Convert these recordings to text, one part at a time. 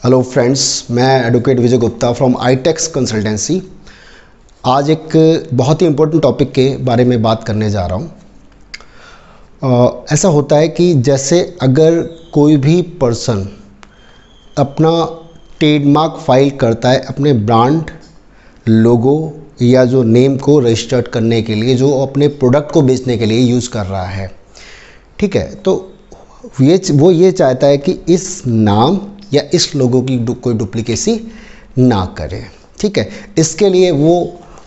Hello friends, मैं advocate Vijay Gupta from ITX consultancy. आज एक बहुत ही इम्पोर्टेंट टॉपिक के बारे में बात करने जा रहा हूँ। ऐसा होता है कि जैसे अगर कोई भी पर्सन अपना ट्रेडमार्क फाइल करता है अपने ब्रांड, लोगो या जो नेम को रजिस्टर्ड करने के लिए, जो अपने प्रोडक्ट को बेचने के लिए यूज़ कर रहा है, ठीक है, तो वो ये चाहता है कि इस नाम या इस लोगों की कोई डुप्लीकेसी ना करे। ठीक है, इसके लिए वो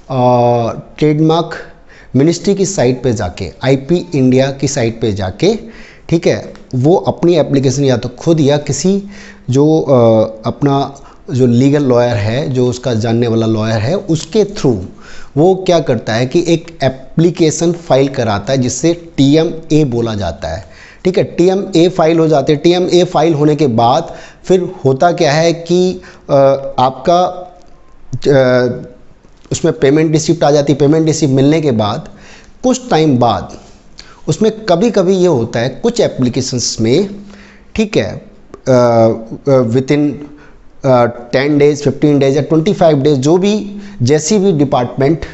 ट्रेडमार्क मिनिस्ट्री की साइट पे जाके, आईपी इंडिया की साइट पे जाके, ठीक है, वो अपनी एप्लीकेशन या तो खुद या किसी जो अपना जो लीगल लॉयर है, जो उसका जानने वाला लॉयर है, उसके थ्रू वो क्या करता है कि एक एप्लीकेशन फाइल कराता है जिससे TMA बोला जाता है। ठीक है, TMA फाइल हो जाते हैं। TMA फाइल होने के बाद फिर होता क्या है कि आपका उसमें पेमेंट रिसिप्ट आ जाती है। पेमेंट रिसिप्ट मिलने के बाद कुछ टाइम बाद उसमें कभी कभी ये होता है कुछ एप्लीकेशंस में, ठीक है, विद इन 10 डेज, 15 डेज या 25 डेज, जो भी जैसी भी डिपार्टमेंट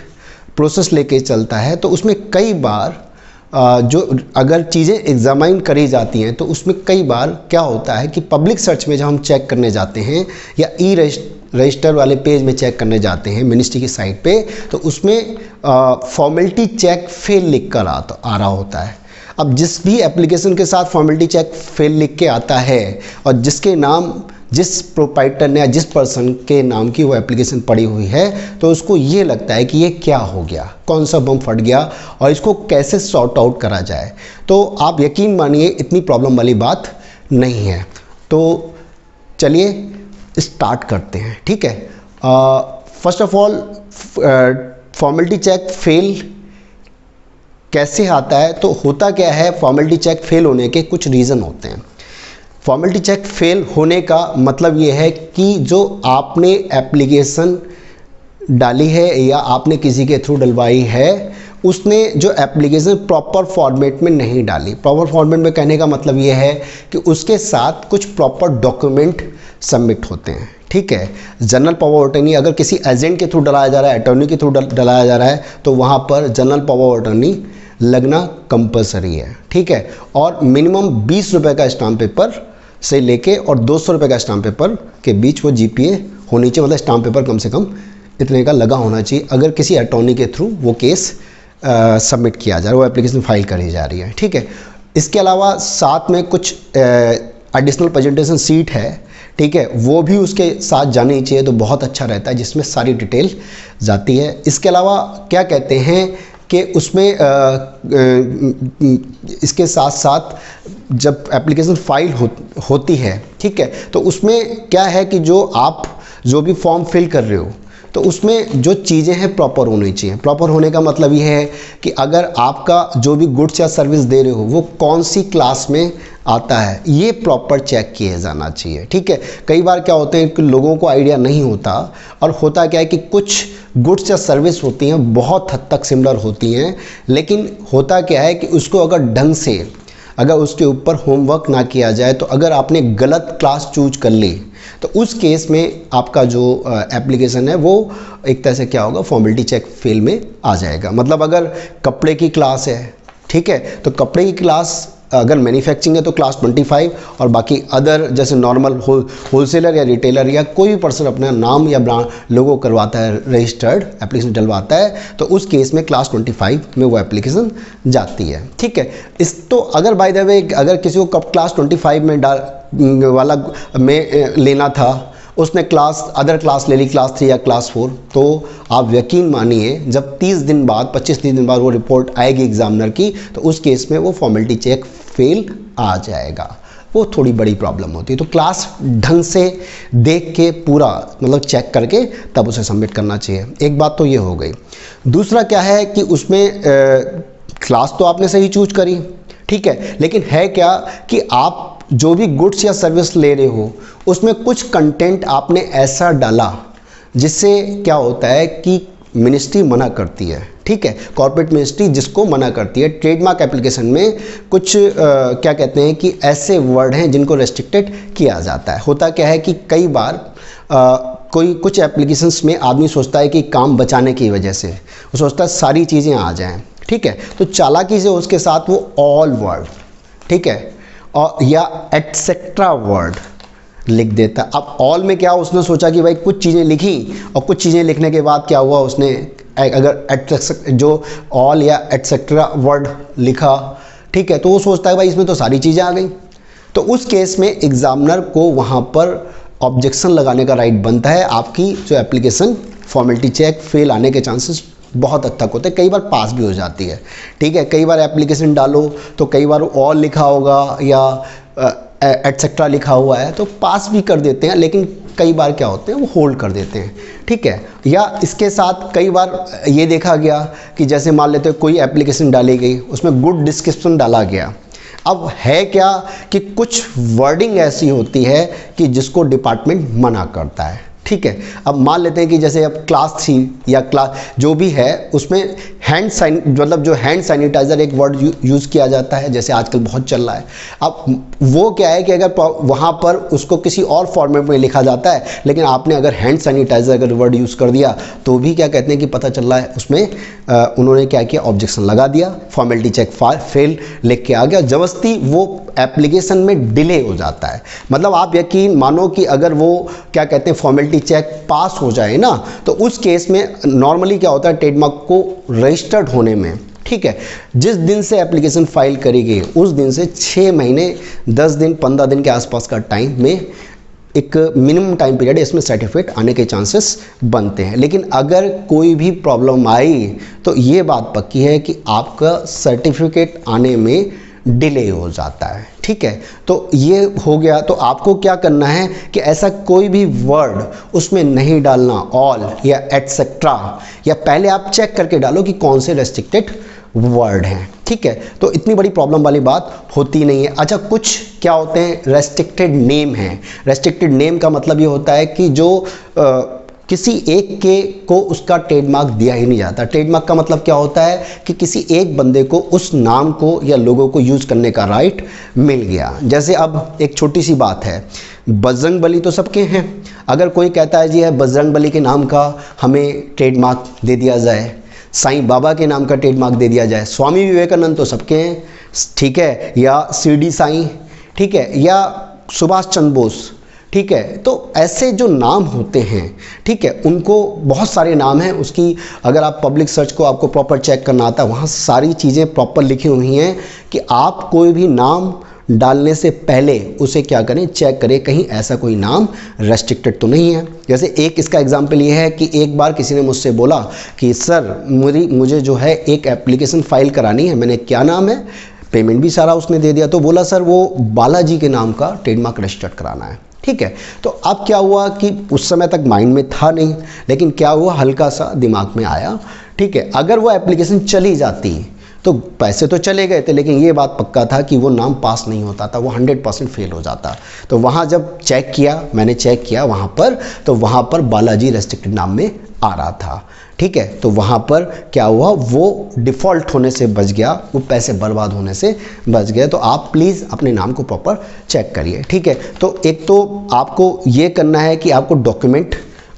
प्रोसेस लेके चलता है, तो उसमें कई बार जो अगर चीज़ें एग्जामाइन करी जाती हैं तो उसमें कई बार क्या होता है कि पब्लिक सर्च में जब हम चेक करने जाते हैं या रजिस्टर वाले पेज में चेक करने जाते हैं मिनिस्ट्री की साइट पे, तो उसमें फॉर्मेलिटी चेक फेल लिख कर आ रहा होता है। अब जिस भी एप्लीकेशन के साथ फॉर्मेलिटी चेक फेल लिख के आता है और जिसके नाम, जिस प्रोप्राइटर ने या जिस पर्सन के नाम की वो एप्लीकेशन पड़ी हुई है, तो उसको ये लगता है कि ये क्या हो गया, कौन सा बम फट गया और इसको कैसे सॉर्ट आउट करा जाए। तो आप यकीन मानिए इतनी प्रॉब्लम वाली बात नहीं है। तो चलिए स्टार्ट करते हैं। ठीक है, first of all formality check fail कैसे आता है? तो होता क्या है, फॉर्मेलिटी चेक फेल होने के कुछ रीज़न होते हैं। फॉर्मेलिटी चेक फेल होने का मतलब ये है कि जो आपने एप्लीकेशन डाली है या आपने किसी के थ्रू डलवाई है, उसने जो एप्लीकेशन प्रॉपर फॉर्मेट में नहीं डाली। प्रॉपर फॉर्मेट में कहने का मतलब ये है कि उसके साथ कुछ प्रॉपर डॉक्यूमेंट सबमिट होते हैं। ठीक है, जनरल पावर ऑफ अटॉर्नी अगर किसी एजेंट के थ्रू डलाया जा रहा है, अटॉर्नी के थ्रू डलाया जा रहा है, तो वहाँ पर जनरल पावर ऑफ अटॉर्नी लगना कंपलसरी है। ठीक है, और मिनिमम 20 रुपये का स्टाम्प पेपर से लेके और 200 रुपये का स्टाम्प पेपर के बीच वो GPA होनी चाहिए, मतलब स्टाम्प पेपर कम से कम इतने का लगा होना चाहिए अगर किसी अटॉर्नी के थ्रू वो केस सबमिट किया जा रहा है, वो एप्लीकेशन फाइल करी जा रही है। ठीक है, इसके अलावा साथ में कुछ एडिशनल प्रेजेंटेशन सीट है, ठीक है, वो भी उसके साथ जानी चाहिए, तो बहुत अच्छा रहता है, जिसमें सारी डिटेल जाती है। इसके अलावा क्या कहते हैं कि उसमें इसके साथ साथ जब एप्लीकेशन फाइल होती है, ठीक है, तो उसमें क्या है कि जो आप जो भी फॉर्म फिल कर रहे हो, तो उसमें जो चीज़ें हैं प्रॉपर होनी चाहिए। प्रॉपर होने का मतलब ये है कि अगर आपका जो भी गुड्स या सर्विस दे रहे हो वो कौन सी क्लास में आता है, ये प्रॉपर चेक किया जाना चाहिए। ठीक है, कई बार क्या होते हैं कि लोगों को आइडिया नहीं होता, और होता क्या है कि कुछ गुड्स या सर्विस होती हैं बहुत हद तक सिमिलर होती हैं, लेकिन होता क्या है कि उसको अगर ढंग से, अगर उसके ऊपर होमवर्क ना किया जाए, तो अगर आपने गलत क्लास चूज कर ली, तो उस केस में आपका जो एप्लीकेशन है वो एक तरह से क्या होगा, फॉर्मेलिटी चेक फेल में आ जाएगा। मतलब अगर कपड़े की क्लास है, ठीक है, तो कपड़े की क्लास अगर मैन्युफैक्चरिंग है तो क्लास 25, और बाकी अदर जैसे नॉर्मल होलसेलर या रिटेलर या कोई भी पर्सन अपना नाम या ब्रांड लोगो करवाता है, रजिस्टर्ड एप्लीकेशन डलवाता है, तो उस केस में क्लास 25 में वो एप्लीकेशन जाती है। ठीक है, इस तो अगर बाय द वे अगर किसी को क्लास 25 में वाला में लेना था, उसने अदर क्लास ले ली, क्लास 3 या क्लास 4, तो आप यकीन मानिए जब 30 दिन बाद, 25-30 दिन बाद वो रिपोर्ट आएगी एग्जामिनर की, तो उस केस में वो फॉर्मेलिटी चेक फेल आ जाएगा। वो थोड़ी बड़ी प्रॉब्लम होती है। तो क्लास ढंग से देख के पूरा मतलब चेक करके तब उसे सबमिट करना चाहिए। एक बात तो ये हो गई। दूसरा क्या है कि उसमें क्लास तो आपने सही चूज करी, ठीक है, लेकिन है क्या कि आप जो भी गुड्स या सर्विस ले रहे हो उसमें कुछ कंटेंट आपने ऐसा डाला जिससे क्या होता है कि मिनिस्ट्री मना करती है। ठीक है। कॉर्पोरेट मिनिस्ट्री जिसको मना करती है। ट्रेडमार्क एप्लीकेशन में कुछ क्या कहते हैं कि ऐसे वर्ड हैं जिनको रेस्ट्रिक्टेड किया जाता है। होता क्या है कि कई बार कोई कुछ एप्लीकेशंस में आदमी सोचता है कि काम बचाने की वजह से वो सोचता है सारी चीज़ें आ जाएं, ठीक है, तो चालाकी से उसके साथ वो ऑल वर्ड, ठीक है, और या एटसेट्रा वर्ड लिख देता है। अब ऑल में क्या उसने सोचा कि भाई कुछ चीज़ें लिखी और कुछ चीज़ें लिखने के बाद क्या हुआ, उसने अगर जो ऑल या एटसेट्रा वर्ड लिखा, ठीक है, तो वो सोचता है भाई इसमें तो सारी चीज़ें आ गई। तो उस केस में एग्जामिनर को वहाँ पर ऑब्जेक्शन लगाने का राइट बनता है। आपकी जो एप्लीकेशन फॉर्मेलिटी चेक फेल आने के चांसेस बहुत हद तक होते हैं, कई बार पास भी हो जाती है, ठीक है। कई बार एप्लीकेशन डालो तो कई बार ऑल लिखा होगा या एटसेट्रा लिखा हुआ है तो पास भी कर देते हैं, लेकिन कई बार क्या होते हैं वो होल्ड कर देते हैं, ठीक है। या इसके साथ कई बार ये देखा गया कि जैसे मान लेते हैं कोई एप्लीकेशन डाली गई, उसमें गुड डिस्क्रिप्शन डाला गया। अब है क्या कि कुछ वर्डिंग ऐसी होती है कि जिसको डिपार्टमेंट मना करता है, ठीक है। अब मान लेते हैं कि जैसे अब क्लास 3 या क्लास जो भी है उसमें मतलब जो हैंड सैनिटाइज़र एक वर्ड यूज़ किया जाता है, जैसे आजकल बहुत चल रहा है। अब वो क्या है कि अगर वहाँ पर उसको किसी और फॉर्मेट में लिखा जाता है, लेकिन आपने अगर हैंड सैनिटाइज़र अगर वर्ड यूज़ कर दिया तो भी क्या कहते हैं कि पता चल रहा है उसमें उन्होंने क्या किया, ऑब्जेक्शन लगा दिया, फॉर्मेलिटी चेक फेल लिख के आ गया। जबरदस्ती वो एप्लीकेशन में डिले हो जाता है। मतलब आप यकीन मानो कि अगर वो क्या कहते हैं फॉर्मेलिटी चेक पास हो जाए ना, तो उस केस में नॉर्मली क्या होता है, ट्रेडमार्क को रजिस्टर्ड होने में, ठीक है, जिस दिन से एप्लीकेशन फाइल करी गई उस दिन से 6 महीने 10 दिन 15 दिन के आसपास का टाइम में एक मिनिमम टाइम पीरियड है, इसमें सर्टिफिकेट आने के चांसेस बनते हैं। लेकिन अगर कोई भी प्रॉब्लम आई तो ये बात पक्की है कि आपका सर्टिफिकेट आने में डिले हो जाता है, ठीक है। तो ये हो गया। तो आपको क्या करना है कि ऐसा कोई भी वर्ड उसमें नहीं डालना, ऑल या एटसेट्रा, या पहले आप चेक करके डालो कि कौन से रेस्ट्रिक्टेड वर्ड हैं, ठीक है। तो इतनी बड़ी प्रॉब्लम वाली बात होती नहीं है। अच्छा, कुछ क्या होते हैं, रेस्ट्रिक्टेड नेम हैं। रेस्ट्रिक्टेड नेम का मतलब ये होता है कि जो किसी एक के को उसका ट्रेडमार्क दिया ही नहीं जाता। ट्रेडमार्क का मतलब क्या होता है कि किसी एक बंदे को उस नाम को या लोगो को यूज़ करने का राइट मिल गया। जैसे अब एक छोटी सी बात है, बजरंगबली तो सबके हैं। अगर कोई कहता है जी है बजरंगबली के नाम का हमें ट्रेडमार्क दे दिया जाए, साईं बाबा के नाम का ट्रेडमार्क दे दिया जाए, स्वामी विवेकानंद तो सबके हैं, ठीक है, या शिरडी साईं, ठीक है, या सुभाष चंद्र बोस, ठीक है। तो ऐसे जो नाम होते हैं, ठीक है, उनको बहुत सारे नाम हैं। उसकी अगर आप पब्लिक सर्च को आपको प्रॉपर चेक करना आता है, वहाँ सारी चीज़ें प्रॉपर लिखी हुई हैं कि आप कोई भी नाम डालने से पहले उसे क्या करें, चेक करें कहीं ऐसा कोई नाम रेस्ट्रिक्टेड तो नहीं है। जैसे एक इसका एग्जांपल ये है कि एक बार किसी ने मुझसे बोला कि सर मुझे जो है एक एप्लीकेशन फाइल करानी है, मैंने क्या नाम है, पेमेंट भी सारा उसने दे दिया, तो बोला सर वो बालाजी के नाम का ट्रेडमार्क रजिस्टर्ड कराना है, ठीक है। तो अब क्या हुआ कि उस समय तक माइंड में था नहीं, लेकिन क्या हुआ, हल्का सा दिमाग में आया, ठीक है। अगर वो एप्लीकेशन चली जाती तो पैसे तो चले गए थे, लेकिन ये बात पक्का था कि वो नाम पास नहीं होता था, वो 100% फेल हो जाता। तो वहाँ जब चेक किया, मैंने चेक किया वहाँ पर, तो वहाँ पर बालाजी रेस्ट्रिक्टेड नाम में आ रहा था, ठीक है। तो वहाँ पर क्या हुआ, वो डिफ़ॉल्ट होने से बच गया, वो पैसे बर्बाद होने से बच गए। तो आप प्लीज़ अपने नाम को प्रॉपर चेक करिए, ठीक है। तो एक तो आपको ये करना है कि आपको डॉक्यूमेंट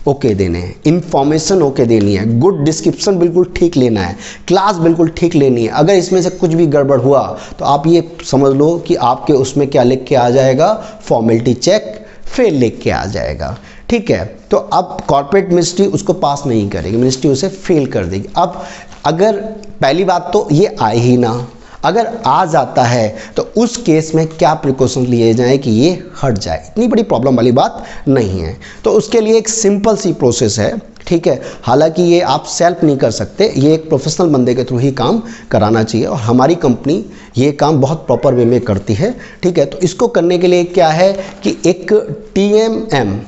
ओके देने हैं, इन्फॉर्मेशन ओके देनी है, गुड डिस्क्रिप्शन बिल्कुल ठीक लेना है, क्लास बिल्कुल ठीक लेनी है। अगर इसमें से कुछ भी गड़बड़ हुआ तो आप ये समझ लो कि आपके उसमें क्या लिख के आ जाएगा, फॉर्मेलिटी चेक फेल लिख के आ जाएगा, ठीक है। तो अब कॉर्पोरेट मिनिस्ट्री उसको पास नहीं करेगी, मिनिस्ट्री उसे फेल कर देगी। अब अगर पहली बात तो ये आए ही ना, अगर आ जाता है तो उस केस में क्या प्रिकॉशन लिए जाएं कि ये हट जाए, इतनी बड़ी प्रॉब्लम वाली बात नहीं है। तो उसके लिए एक सिंपल सी प्रोसेस है, ठीक है। हालांकि ये आप सेल्फ नहीं कर सकते, ये एक प्रोफेशनल बंदे के थ्रू ही काम कराना चाहिए, और हमारी कंपनी ये काम बहुत प्रॉपर वे में करती है, ठीक है। तो इसको करने के लिए क्या है कि एक TMM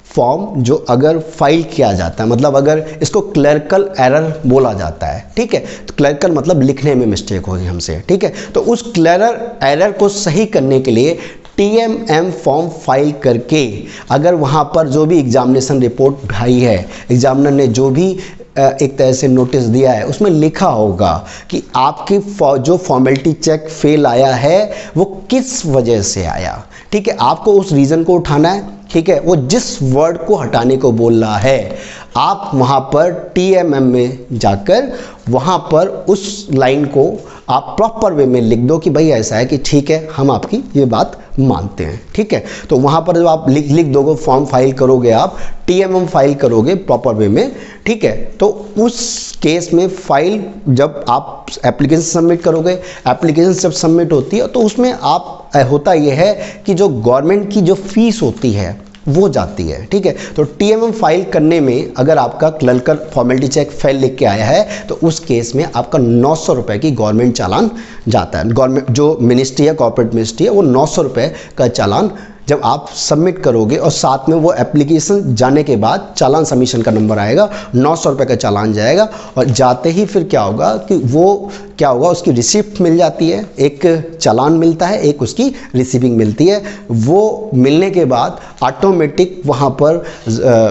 फॉर्म जो अगर फाइल किया जाता है, मतलब अगर इसको क्लर्कल एरर बोला जाता है, ठीक है। तो क्लर्कल मतलब लिखने में मिस्टेक होगी हमसे, ठीक है। तो उस क्लर्कल एरर को सही करने के लिए TMM फॉर्म फाइल करके अगर वहाँ पर जो भी एग्जामिनेशन रिपोर्ट भाई है, एग्जामिनर ने जो भी एक तरह से नोटिस दिया है उसमें लिखा होगा कि आपकी जो फॉर्मेलिटी चेक फेल आया है वो किस वजह से आया। ठीक है, आपको उस रीज़न को उठाना है। ठीक है, वो जिस वर्ड को हटाने को बोल रहा है आप वहाँ पर TMM में जाकर वहाँ पर उस लाइन को आप प्रॉपर वे में लिख दो कि भाई ऐसा है कि ठीक है हम आपकी ये बात मानते हैं। ठीक है, तो वहाँ पर जब आप लिख दोगे, फॉर्म फाइल करोगे, आप TMM फाइल करोगे प्रॉपर वे में। ठीक है, तो उस केस में फाइल जब आप एप्लीकेशन सबमिट करोगे, एप्लीकेशन जब सबमिट होती है तो उसमें आप होता ये है कि जो गवर्नमेंट की जो फीस होती है वो जाती है। ठीक है, तो TMM फाइल करने में अगर आपका क्लर्कर फॉर्मेलिटी चेक फेल लिख के आया है तो उस केस में आपका 900 रुपये की गवर्नमेंट चालान जाता है। गवर्नमेंट जो मिनिस्ट्री है, कॉर्पोरेट मिनिस्ट्री है, वो 900 रुपये का चालान जब आप सबमिट करोगे और साथ में वो एप्लीकेशन जाने के बाद चालान सबमिशन का नंबर आएगा, 900 रुपये का चालान जाएगा। और जाते ही फिर क्या होगा कि वो क्या होगा, उसकी रिसिप्ट मिल जाती है, एक चालान मिलता है, एक उसकी रिसीविंग मिलती है। वो मिलने के बाद ऑटोमेटिक वहाँ पर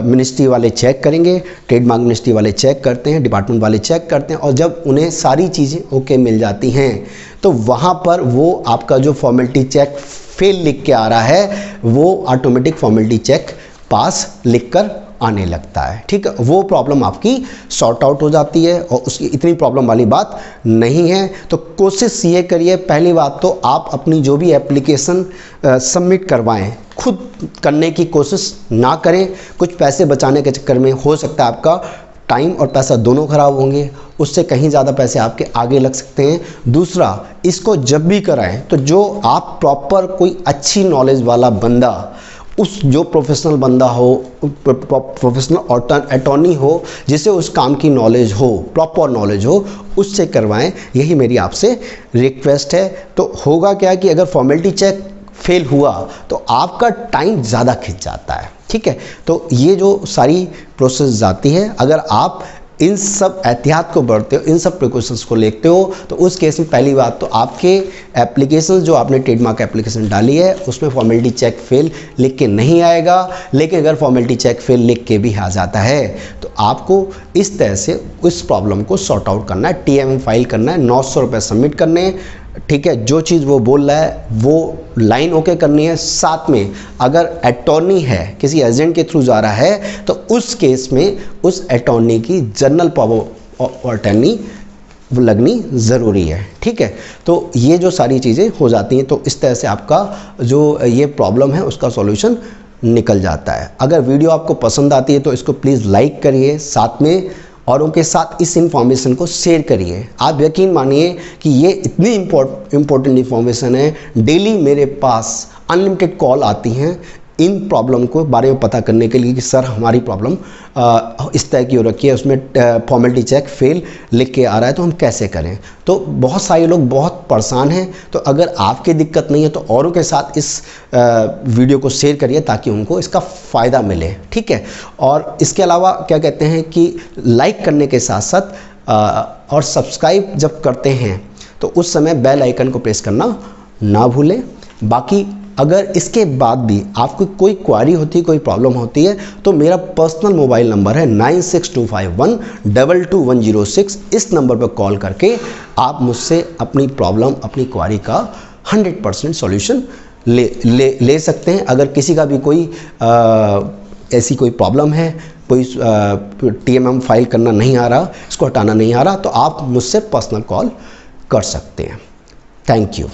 मिनिस्ट्री वाले चेक करेंगे, ट्रेडमार्क मिनिस्ट्री वाले चेक करते हैं, डिपार्टमेंट वाले चेक करते हैं, और जब उन्हें सारी चीज़ें ओके मिल जाती हैं तो वहाँ पर वो आपका जो फॉर्मेलिटी चेक फेल लिख के आ रहा है वो ऑटोमेटिक फॉर्मेलिटी चेक पास लिख कर आने लगता है। ठीक है, वो प्रॉब्लम आपकी सॉर्ट आउट हो जाती है और उसकी इतनी प्रॉब्लम वाली बात नहीं है। तो कोशिश ये करिए, पहली बात तो आप अपनी जो भी एप्लीकेशन सबमिट करवाएं खुद करने की कोशिश ना करें। कुछ पैसे बचाने के चक्कर में हो सकता है आपका टाइम और पैसा दोनों खराब होंगे, उससे कहीं ज़्यादा पैसे आपके आगे लग सकते हैं। दूसरा, इसको जब भी कराएं तो जो आप प्रॉपर कोई अच्छी नॉलेज वाला बंदा, उस जो प्रोफेशनल बंदा हो, प्रोफेशनल अटॉर्नी हो, जिसे उस काम की नॉलेज हो, प्रॉपर नॉलेज हो, उससे करवाएं। यही मेरी आपसे रिक्वेस्ट है। तो होगा क्या कि अगर फॉर्मेलिटी चेक फेल हुआ तो आपका टाइम ज़्यादा खिंच जाता है। ठीक है, तो ये जो सारी प्रोसेस जाती है, अगर आप इन सब एहतियात को बरतते हो, इन सब प्रिकॉशंस को लेते हो, तो उस केस में पहली बात तो आपके एप्लीकेशन जो आपने ट्रेडमार्क एप्लीकेशन डाली है उसमें फॉर्मेलिटी चेक फेल लिख के नहीं आएगा। लेकिन अगर फॉर्मेलिटी चेक फेल लिख के भी आ जाता है तो आपको इस तरह से उस प्रॉब्लम को सॉर्ट आउट करना है, TMM फाइल करना है, 900 रुपये सबमिट करने हैं। ठीक है, जो चीज़ वो बोल रहा है वो लाइन ओके करनी है। साथ में अगर अटॉर्नी है, किसी एजेंट के थ्रू जा रहा है, तो उस केस में उस अटॉर्नी की जनरल पावर ऑफ अटॉर्नी लगनी ज़रूरी है। ठीक है, तो ये जो सारी चीज़ें हो जाती हैं तो इस तरह से आपका जो ये प्रॉब्लम है उसका सॉल्यूशन निकल जाता है। अगर वीडियो आपको पसंद आती है तो इसको प्लीज़ लाइक करिए, साथ में औरों के साथ इस इन्फॉर्मेशन को शेयर करिए। आप यकीन मानिए कि ये इतनी इम्पोर्टेंट इन्फॉर्मेशन है, डेली मेरे पास अनलिमिटेड कॉल आती हैं इन प्रॉब्लम को बारे में पता करने के लिए कि सर हमारी प्रॉब्लम इस तरह की हो रखी है, उसमें फॉर्मेलिटी चेक फेल लिख के आ रहा है तो हम कैसे करें। तो बहुत सारे लोग बहुत परेशान हैं। तो अगर आपकी दिक्कत नहीं है तो औरों के साथ इस वीडियो को शेयर करिए ताकि उनको इसका फ़ायदा मिले। ठीक है, और इसके अलावा क्या कहते हैं कि लाइक करने के साथ साथ और सब्सक्राइब जब करते हैं तो उस समय बेल आइकन को प्रेस करना ना भूलें। बाकी अगर इसके बाद भी आपको कोई क्वारी होती है, कोई प्रॉब्लम होती है, तो मेरा पर्सनल मोबाइल नंबर है 9625122106। इस नंबर पर कॉल करके आप मुझसे अपनी प्रॉब्लम, अपनी क्वारी का 100% सॉल्यूशन ले सकते हैं। अगर किसी का भी कोई ऐसी कोई प्रॉब्लम है, कोई TMM फाइल करना नहीं आ रहा, इसको हटाना नहीं आ रहा, तो आप मुझसे पर्सनल कॉल कर सकते हैं। Thank you.